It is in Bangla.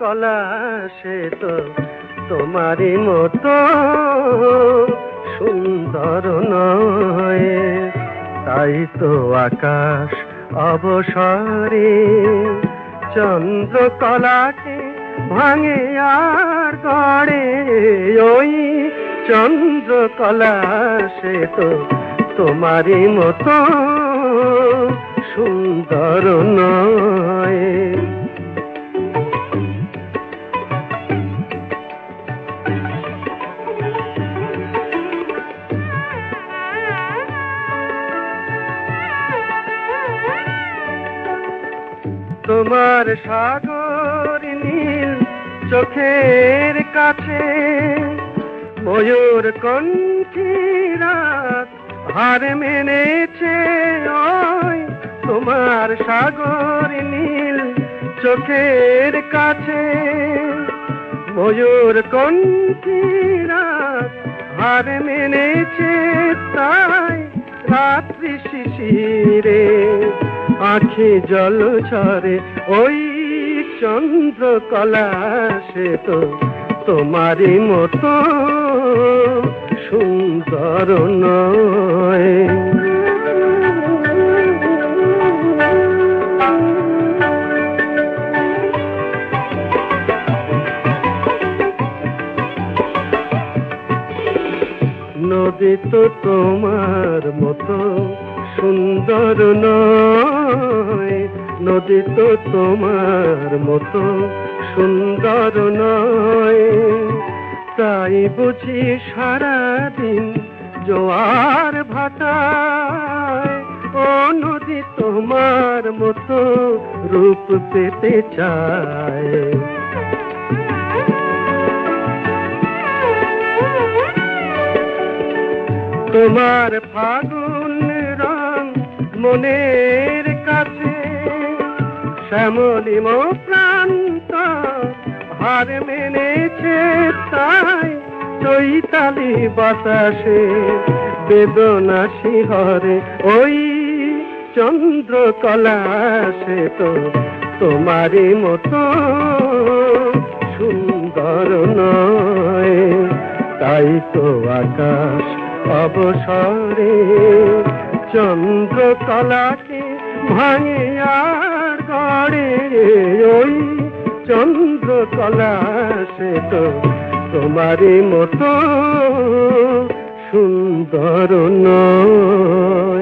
কলা সে তো তোমারই মতো সুন্দর নয়। তাই তো আকাশ অবসরে চন্দ্রকলাকে ভাঙে আর গড়ে। ওই চন্দ্রকলা সে তো তোমারই মতো সুন্দর নয়। তোমার সাগর নীল চোখের কাছে ময়ূর কণ্ঠী রাত হার মেনেছে। ওই তোমার সাগর নীল চোখের কাছে ময়ূর কণ্ঠী রাত হার মেনেছে। তাই রাত্রি শিশিরে আখি জল ঝরে ওই চন্দ্রকলা সে তো তোমারই মতো সুন্দর নয়। নদী তো তোমার মতো সুন্দর নয়। নদী তো তোমার মতো সুন্দর নয়। তাই বুঝি সারাদিন জোয়ার ভাটায় ও নদী তোমার মতো রূপ পেতে চায়। তোমার ফাগুন রং মনের কাছে শ্যামলিম প্রান্ত হার মেনেছে। তাই চৈতালি বাতাসে বেদনা শিহরে ওই চন্দ্রকলা সে তো তোমারই মতো সুন্দর নয়। তাই তো আকাশ অবসরে চন্দ্রকলাকে ভাঙে আর গড়ে। ওই চন্দ্রকলা সে তো তোমারই মতো সুন্দর নয়।